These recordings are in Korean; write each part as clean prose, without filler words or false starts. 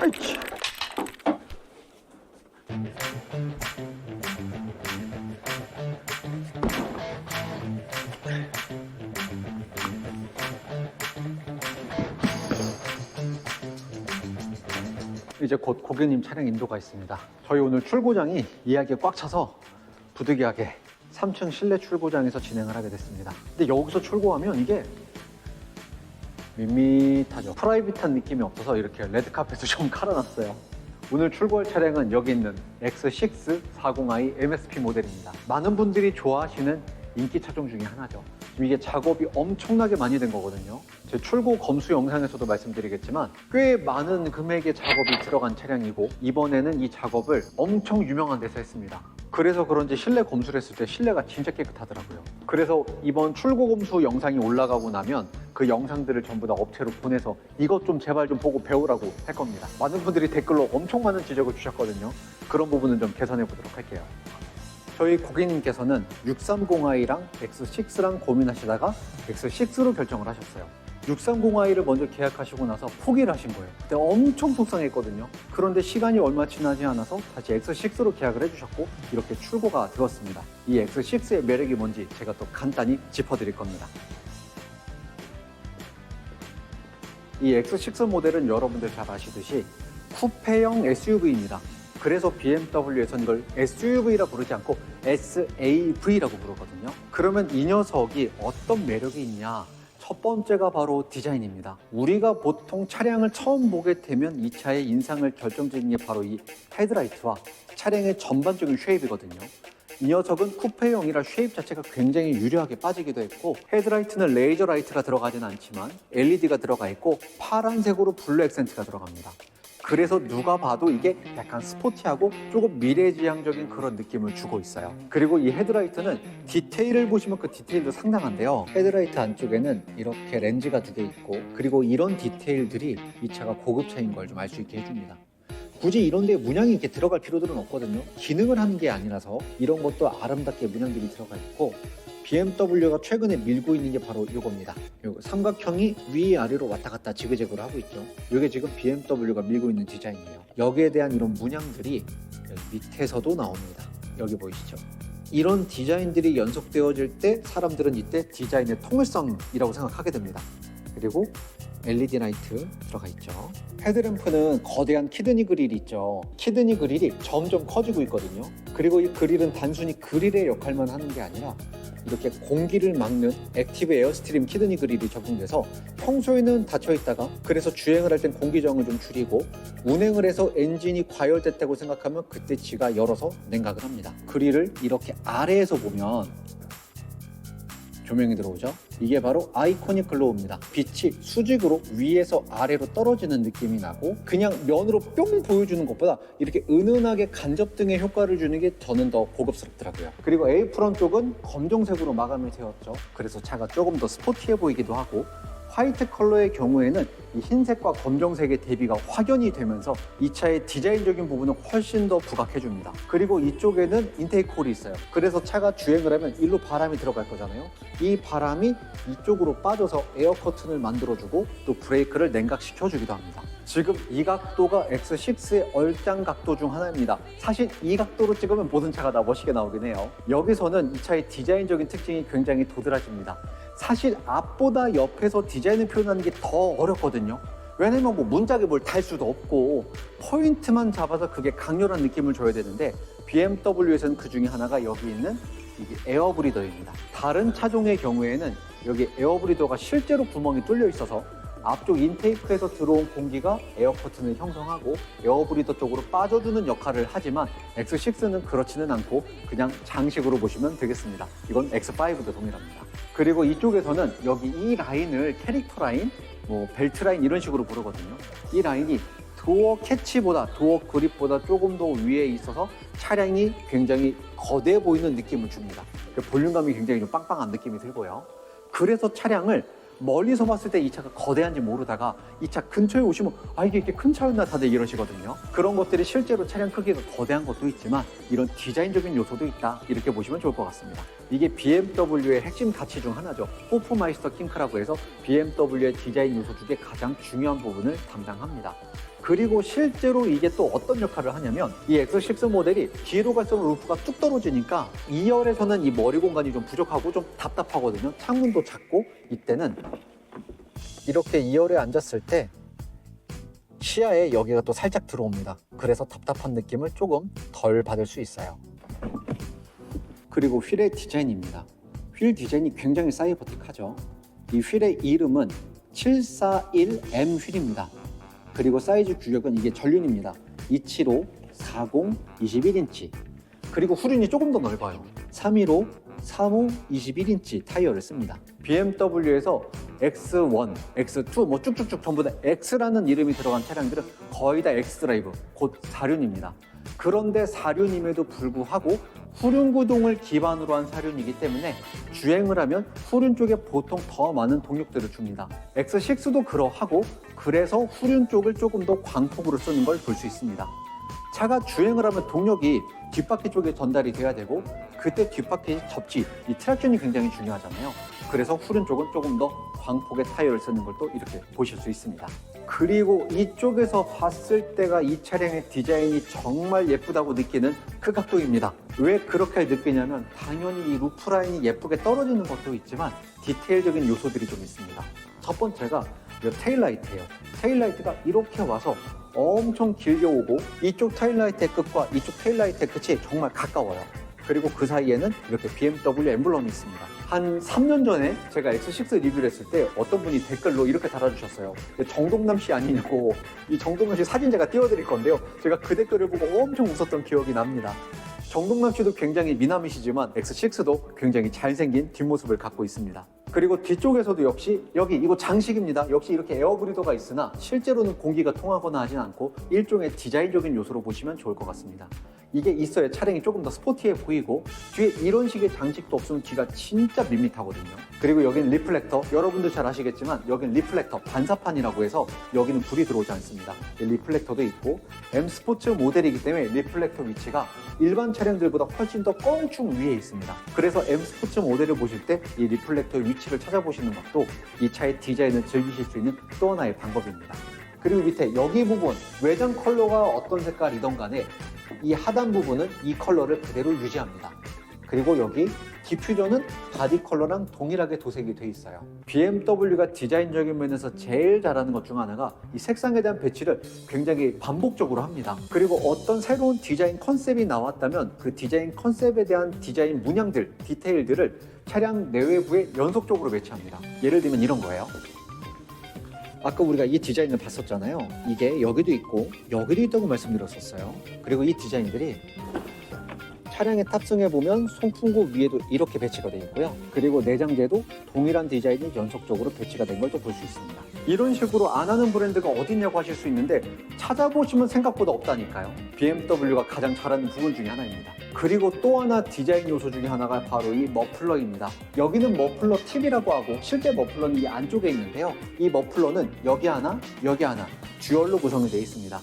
아이치. 이제 곧 고객님 차량 인도가 있습니다. 저희 오늘 출고장이 예약이 꽉 차서 부득이하게 3층 실내 출고장에서 진행을 하게 됐습니다. 근데 여기서 출고하면 이게 밋밋하죠. 프라이빗한 느낌이 없어서 이렇게 레드카펫을 좀 깔아놨어요. 오늘 출고할 차량은 여기 있는 X6 40i MSP 모델입니다. 많은 분들이 좋아하시는 인기 차종 중에 하나죠. 지금 이게 작업이 엄청나게 많이 된 거거든요. 제 출고 검수 영상에서도 말씀드리겠지만 꽤 많은 금액의 작업이 들어간 차량이고, 이번에는 이 작업을 엄청 유명한 데서 했습니다. 그래서 그런지 실내 검수를 했을 때 실내가 진짜 깨끗하더라고요. 그래서 이번 출고 검수 영상이 올라가고 나면 그 영상들을 전부 다 업체로 보내서 이것 좀 제발 좀 보고 배우라고 할 겁니다. 많은 분들이 댓글로 엄청 많은 지적을 주셨거든요. 그런 부분은 좀 개선해 보도록 할게요. 저희 고객님께서는 630i랑 X6랑 고민하시다가 X6로 결정을 하셨어요. 630i를 먼저 계약하시고 나서 포기를 하신 거예요. 그때 엄청 속상했거든요. 그런데 시간이 얼마 지나지 않아서 다시 X6로 계약을 해주셨고, 이렇게 출고가 되었습니다. 이 X6의 매력이 뭔지 제가 또 간단히 짚어드릴 겁니다. 이 X6 모델은 여러분들 잘 아시듯이 쿠페형 SUV입니다. 그래서 BMW에서는 이걸 SUV라 부르지 않고 SAV라고 부르거든요. 그러면 이 녀석이 어떤 매력이 있냐? 첫 번째가 바로 디자인입니다. 우리가 보통 차량을 처음 보게 되면 이 차의 인상을 결정짓는 게 바로 이 헤드라이트와 차량의 전반적인 쉐입이거든요. 이 녀석은 쿠페형이라 쉐입 자체가 굉장히 유려하게 빠지기도 했고, 헤드라이트는 레이저 라이트가 들어가지는 않지만 LED가 들어가 있고 파란색으로 블루 액센트가 들어갑니다. 그래서 누가 봐도 이게 약간 스포티하고 조금 미래지향적인 그런 느낌을 주고 있어요. 그리고 이 헤드라이트는 디테일을 보시면 그 디테일도 상당한데요. 헤드라이트 안쪽에는 이렇게 렌즈가 2개 있고, 그리고 이런 디테일들이 이 차가 고급차인 걸 좀 알 수 있게 해줍니다. 굳이 이런 데 문양이 이렇게 들어갈 필요들은 없거든요. 기능을 하는 게 아니라서 이런 것도 아름답게 문양들이 들어가 있고, BMW가 최근에 밀고 있는 게 바로 이겁니다. 요 삼각형이 위아래로 왔다 갔다 지그재그로 하고 있죠. 이게 지금 BMW가 밀고 있는 디자인이에요. 여기에 대한 이런 문양들이 여기 밑에서도 나옵니다. 여기 보이시죠? 이런 디자인들이 연속되어질 때 사람들은 이때 디자인의 통일성이라고 생각하게 됩니다. 그리고 LED 라이트 들어가 있죠. 헤드램프는 거대한 키드니 그릴이 있죠. 키드니 그릴이 점점 커지고 있거든요. 그리고 이 그릴은 단순히 그릴의 역할만 하는 게 아니라 이렇게 공기를 막는 액티브 에어스트림 키드니 그릴이 적용돼서 평소에는 닫혀 있다가, 그래서 주행을 할 땐 공기 저항을 좀 줄이고, 운행을 해서 엔진이 과열됐다고 생각하면 그때 지가 열어서 냉각을 합니다. 그릴을 이렇게 아래에서 보면 조명이 들어오죠. 이게 바로 아이코닉 글로우입니다. 빛이 수직으로 위에서 아래로 떨어지는 느낌이 나고, 그냥 면으로 뿅 보여주는 것보다 이렇게 은은하게 간접등의 효과를 주는 게 저는 더 고급스럽더라고요. 그리고 에이프런 쪽은 검정색으로 마감이 되었죠. 그래서 차가 조금 더 스포티해 보이기도 하고, 화이트 컬러의 경우에는 이 흰색과 검정색의 대비가 확연히 되면서 이 차의 디자인적인 부분을 훨씬 더 부각해줍니다. 그리고 이쪽에는 인테이크 홀이 있어요. 그래서 차가 주행을 하면 일로 바람이 들어갈 거잖아요. 이 바람이 이쪽으로 빠져서 에어 커튼을 만들어주고 또 브레이크를 냉각시켜주기도 합니다. 지금 이 각도가 X6의 얼짱 각도 중 하나입니다. 사실 이 각도로 찍으면 모든 차가 다 멋있게 나오긴 해요. 여기서는 이 차의 디자인적인 특징이 굉장히 도드라집니다. 사실 앞보다 옆에서 디자인을 표현하는 게 더 어렵거든요. 왜냐면 뭐 문짝에 뭘 달 수도 없고 포인트만 잡아서 그게 강렬한 느낌을 줘야 되는데, BMW에서는 그 중에 하나가 여기 있는 이게 에어브리더입니다. 다른 차종의 경우에는 여기 에어브리더가 실제로 구멍이 뚫려 있어서 앞쪽 인테이크에서 들어온 공기가 에어 커튼을 형성하고 에어브리더 쪽으로 빠져주는 역할을 하지만, X6는 그렇지는 않고 그냥 장식으로 보시면 되겠습니다. 이건 X5도 동일합니다. 그리고 이쪽에서는 여기 이 라인을 캐릭터 라인, 뭐 벨트 라인 이런 식으로 부르거든요. 이 라인이 도어 캐치보다, 도어 그립보다 조금 더 위에 있어서 차량이 굉장히 거대해 보이는 느낌을 줍니다. 볼륨감이 굉장히 좀 빵빵한 느낌이 들고요. 그래서 차량을 멀리서 봤을 때 이 차가 거대한지 모르다가 이 차 근처에 오시면 아, 이게 이렇게 큰 차였나 다들 이러시거든요. 그런 것들이 실제로 차량 크기가 거대한 것도 있지만 이런 디자인적인 요소도 있다, 이렇게 보시면 좋을 것 같습니다. 이게 BMW의 핵심 가치 중 하나죠. 호프마이스터 킹크라고 해서 BMW의 디자인 요소 중에 가장 중요한 부분을 담당합니다. 그리고 실제로 이게 또 어떤 역할을 하냐면 이 X6 모델이 뒤로 갈수록 루프가 뚝 떨어지니까 2열에서는 이 머리 공간이 좀 부족하고 좀 답답하거든요. 창문도 작고 이때는 이렇게 2열에 앉았을 때 시야에 여기가 또 살짝 들어옵니다. 그래서 답답한 느낌을 조금 덜 받을 수 있어요. 그리고 휠의 디자인입니다. 휠 디자인이 굉장히 사이버틱하죠. 이 휠의 이름은 741M 휠입니다. 그리고 사이즈 규격은 이게 전륜입니다. 275, 40, 21인치. 그리고 후륜이 조금 더 넓어요. 315, 35, 21인치 타이어를 씁니다. BMW에서 X1, X2 뭐 쭉쭉쭉 전부 다 X라는 이름이 들어간 차량들은 거의 다 X드라이브, 곧 4륜입니다. 그런데 4륜임에도 불구하고 후륜 구동을 기반으로 한 4륜이기 때문에 주행을 하면 후륜 쪽에 보통 더 많은 동력들을 줍니다. X6도 그러하고 그래서 후륜 쪽을 조금 더 광폭으로 쓰는 걸 볼 수 있습니다. 차가 주행을 하면 동력이 뒷바퀴 쪽에 전달이 돼야 되고 그때 뒷바퀴 접지, 이 트랙션이 굉장히 중요하잖아요. 그래서 후륜 쪽은 조금 더 광폭의 타이어를 쓰는 걸 또 이렇게 보실 수 있습니다. 그리고 이쪽에서 봤을 때가 이 차량의 디자인이 정말 예쁘다고 느끼는 그 각도입니다. 왜 그렇게 느끼냐면 당연히 이 루프라인이 예쁘게 떨어지는 것도 있지만 디테일적인 요소들이 좀 있습니다. 첫 번째가 이 테일라이트예요. 테일라이트가 이렇게 와서 엄청 길게 오고 이쪽 테일라이트의 끝과 이쪽 테일라이트의 끝이 정말 가까워요. 그리고 그 사이에는 이렇게 BMW 엠블럼이 있습니다. 한 3년 전에 제가 X6 리뷰를 했을 때 어떤 분이 댓글로 이렇게 달아주셨어요. 정동남 씨 아니냐고. 이 정동남 씨 사진 제가 띄워드릴 건데요. 제가 그 댓글을 보고 엄청 웃었던 기억이 납니다. 정동남 씨도 굉장히 미남이시지만 X6도 굉장히 잘생긴 뒷모습을 갖고 있습니다. 그리고 뒤쪽에서도 역시 여기 이거 장식입니다. 역시 이렇게 에어브리더가 있으나 실제로는 공기가 통하거나 하진 않고 일종의 디자인적인 요소로 보시면 좋을 것 같습니다. 이게 있어야 차량이 조금 더 스포티해 보이고 뒤에 이런 식의 장식도 없으면 뒤가 진짜 밋밋하거든요. 그리고 여기는 리플렉터, 여러분도 잘 아시겠지만 여기는 리플렉터, 반사판이라고 해서 여기는 불이 들어오지 않습니다. 리플렉터도 있고 M 스포츠 모델이기 때문에 리플렉터 위치가 일반 차량들보다 훨씬 더 껑충 위에 있습니다. 그래서 M 스포츠 모델을 보실 때 이 리플렉터의 위치를 찾아보시는 것도 이 차의 디자인을 즐기실 수 있는 또 하나의 방법입니다. 그리고 밑에 여기 부분 외장 컬러가 어떤 색깔이든 간에 이 하단 부분은 이 컬러를 그대로 유지합니다. 그리고 여기 디퓨저는 바디 컬러랑 동일하게 도색이 돼 있어요. BMW가 디자인적인 면에서 제일 잘하는 것 중 하나가 이 색상에 대한 배치를 굉장히 반복적으로 합니다. 그리고 어떤 새로운 디자인 컨셉이 나왔다면 그 디자인 컨셉에 대한 디자인 문양들, 디테일들을 차량 내외부에 연속적으로 배치합니다. 예를 들면 이런 거예요. 아까 우리가 이 디자인을 봤었잖아요. 이게 여기도 있고 여기도 있다고 말씀드렸었어요. 그리고 이 디자인들이 차량에 탑승해보면 송풍구 위에도 이렇게 배치가 되어 있고요. 그리고 내장재도 동일한 디자인이 연속적으로 배치가 된 걸 또 볼 수 있습니다. 이런 식으로 안 하는 브랜드가 어디냐고 하실 수 있는데 찾아보시면 생각보다 없다니까요. BMW가 가장 잘하는 부분 중에 하나입니다. 그리고 또 하나 디자인 요소 중에 하나가 바로 이 머플러입니다. 여기는 머플러 팁이라고 하고 실제 머플러는 이 안쪽에 있는데요. 이 머플러는 여기 하나, 여기 하나 듀얼로 구성이 되어 있습니다.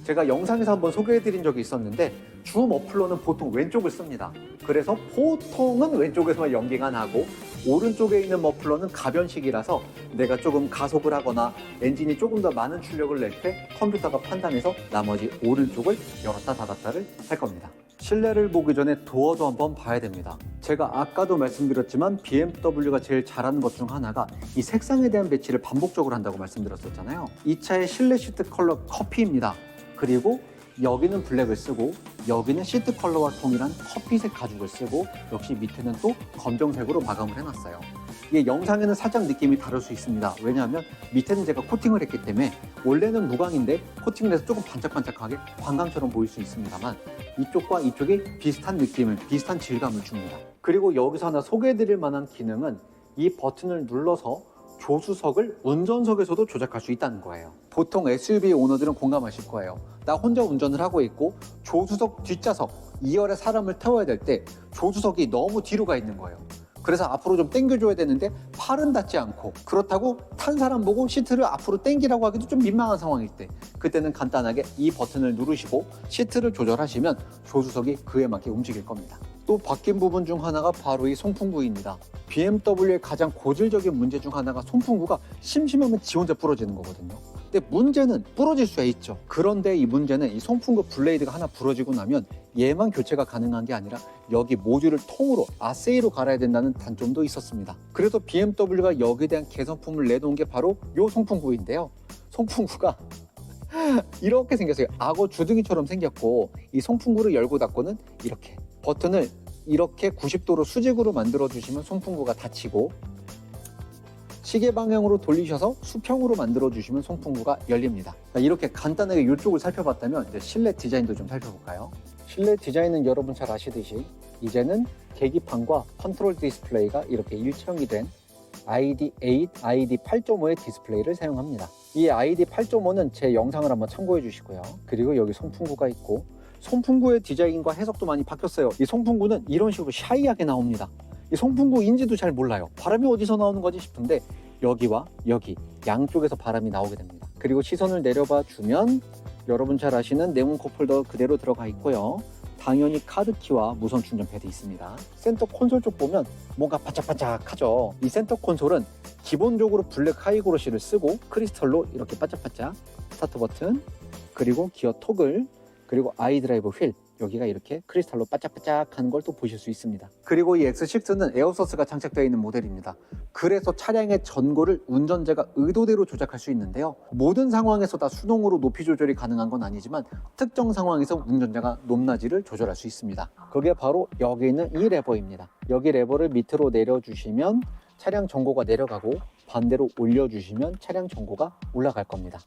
제가 영상에서 한번 소개해드린 적이 있었는데 주 머플러는 보통 왼쪽을 씁니다. 그래서 보통은 왼쪽에서만 연기가 나고 오른쪽에 있는 머플러는 가변식이라서 내가 조금 가속을 하거나 엔진이 조금 더 많은 출력을 낼 때 컴퓨터가 판단해서 나머지 오른쪽을 열었다 닫았다를 할 겁니다. 실내를 보기 전에 도어도 한번 봐야 됩니다. 제가 아까도 말씀드렸지만 BMW가 제일 잘하는 것 중 하나가 이 색상에 대한 배치를 반복적으로 한다고 말씀드렸었잖아요. 이 차의 실내 시트 컬러 커피입니다. 그리고 여기는 블랙을 쓰고 여기는 시트 컬러와 동일한 커피색 가죽을 쓰고 역시 밑에는 또 검정색으로 마감을 해놨어요. 이게 영상에는 살짝 느낌이 다를 수 있습니다. 왜냐하면 밑에는 제가 코팅을 했기 때문에 원래는 무광인데 코팅을 해서 조금 반짝반짝하게 관광처럼 보일 수 있습니다만 이쪽과 이쪽이 비슷한 느낌을, 비슷한 질감을 줍니다. 그리고 여기서 하나 소개해드릴 만한 기능은 이 버튼을 눌러서 조수석을 운전석에서도 조작할 수 있다는 거예요. 보통 SUV 오너들은 공감하실 거예요. 나 혼자 운전을 하고 있고 조수석 뒷좌석 2열에 사람을 태워야 될 때 조수석이 너무 뒤로 가 있는 거예요. 그래서 앞으로 좀 당겨줘야 되는데 팔은 닿지 않고 그렇다고 탄 사람 보고 시트를 앞으로 당기라고 하기도 좀 민망한 상황일 때 그때는 간단하게 이 버튼을 누르시고 시트를 조절하시면 조수석이 그에 맞게 움직일 겁니다. 또 바뀐 부분 중 하나가 바로 이 송풍구입니다. BMW의 가장 고질적인 문제 중 하나가 송풍구가 심심하면 지 혼자 부러지는 거거든요. 근데 문제는 부러질 수야 있죠. 그런데 이 문제는 이 송풍구 블레이드가 하나 부러지고 나면 얘만 교체가 가능한 게 아니라 여기 모듈을 통으로 아세이로 갈아야 된다는 단점도 있었습니다. 그래서 BMW가 여기에 대한 개선품을 내놓은 게 바로 이 송풍구인데요. 송풍구가 이렇게 생겼어요. 악어 주둥이처럼 생겼고, 이 송풍구를 열고 닫고는 이렇게 버튼을 이렇게 90도로 수직으로 만들어 주시면 송풍구가 닫히고, 시계 방향으로 돌리셔서 수평으로 만들어 주시면 송풍구가 열립니다. 이렇게 간단하게 이쪽을 살펴봤다면 이제 실내 디자인도 좀 살펴볼까요? 실내 디자인은 여러분 잘 아시듯이 이제는 계기판과 컨트롤 디스플레이가 이렇게 일체형이 된 ID8, ID8.5의 디스플레이를 사용합니다. 이 ID8.5는 제 영상을 한번 참고해 주시고요. 그리고 여기 송풍구가 있고, 송풍구의 디자인과 해석도 많이 바뀌었어요. 이 송풍구는 이런 식으로 샤이하게 나옵니다. 이 송풍구인지도 잘 몰라요. 바람이 어디서 나오는 거지 싶은데 여기와 여기 양쪽에서 바람이 나오게 됩니다. 그리고 시선을 내려봐 주면 여러분 잘 아시는 네온 컵홀더 그대로 들어가 있고요. 당연히 카드키와 무선 충전 패드 있습니다. 센터 콘솔 쪽 보면 뭔가 반짝반짝하죠. 이 센터 콘솔은 기본적으로 블랙 하이그로시를 쓰고 크리스털로 이렇게 반짝반짝, 스타트 버튼, 그리고 기어 토글, 그리고 아이드라이브 휠, 여기가 이렇게 크리스탈로 반짝반짝하는 걸 또 보실 수 있습니다. 그리고 이 X6는 에어소스가 장착되어 있는 모델입니다. 그래서 차량의 전고를 운전자가 의도대로 조작할 수 있는데요. 모든 상황에서 다 수동으로 높이 조절이 가능한 건 아니지만 특정 상황에서 운전자가 높낮이를 조절할 수 있습니다. 그게 바로 여기 있는 이 레버입니다. 여기 레버를 밑으로 내려주시면 차량 전고가 내려가고, 반대로 올려주시면 차량 전고가 올라갈 겁니다.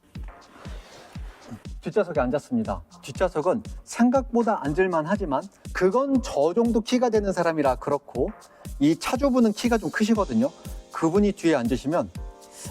뒷좌석에 앉았습니다. 뒷좌석은 생각보다 앉을만 하지만 그건 저 정도 키가 되는 사람이라 그렇고, 이 차주분은 키가 좀 크시거든요. 그분이 뒤에 앉으시면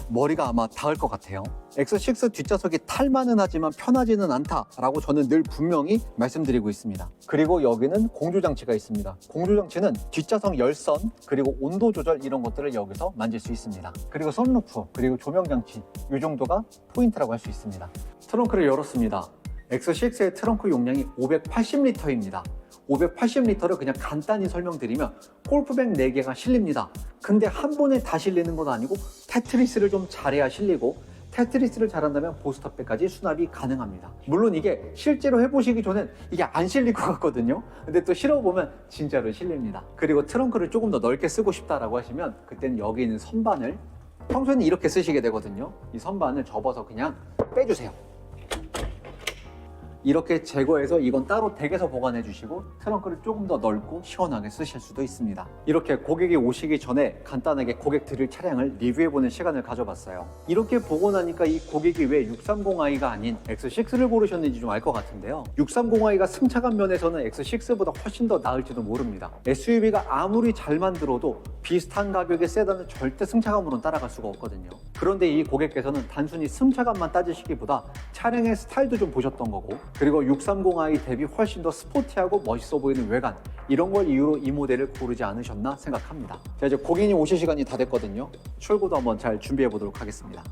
머리가 아마 닿을 것 같아요. X6 뒷좌석이 탈만은 하지만 편하지는 않다라고 저는 늘 분명히 말씀드리고 있습니다. 그리고 여기는 공조장치가 있습니다. 공조장치는 뒷좌석 열선, 그리고 온도 조절 이런 것들을 여기서 만질 수 있습니다. 그리고 선루프, 그리고 조명장치, 이 정도가 포인트라고 할 수 있습니다. 트렁크를 열었습니다. X6의 트렁크 용량이 580리터입니다. 580리터를 그냥 간단히 설명드리면 골프백 4개가 실립니다. 근데 한 번에 다 실리는 건 아니고 테트리스를 좀 잘해야 실리고, 테트리스를 잘한다면 보스터백까지 수납이 가능합니다. 물론 이게 실제로 해보시기 전엔 이게 안 실릴 것 같거든요. 근데 또 실어보면 진짜로 실립니다. 그리고 트렁크를 조금 더 넓게 쓰고 싶다라고 하시면 그때는 여기 있는 선반을, 평소에는 이렇게 쓰시게 되거든요. 이 선반을 접어서 그냥 빼주세요. 이렇게 제거해서 이건 따로 댁에서 보관해 주시고 트렁크를 조금 더 넓고 시원하게 쓰실 수도 있습니다. 이렇게 고객이 오시기 전에 간단하게 고객 드릴 차량을 리뷰해보는 시간을 가져봤어요. 이렇게 보고 나니까 이 고객이 왜 630i가 아닌 X6를 고르셨는지 좀 알 것 같은데요. 630i가 승차감 면에서는 X6보다 훨씬 더 나을지도 모릅니다. SUV가 아무리 잘 만들어도 비슷한 가격의 세단은 절대 승차감으로는 따라갈 수가 없거든요. 그런데 이 고객께서는 단순히 승차감만 따지시기보다 차량의 스타일도 좀 보셨던 거고, 그리고 630i 대비 훨씬 더 스포티하고 멋있어 보이는 외관, 이런 걸 이유로 이 모델을 고르지 않으셨나 생각합니다. 자, 이제 고객님 오실 시간이 다 됐거든요. 출고도 한번 잘 준비해 보도록 하겠습니다.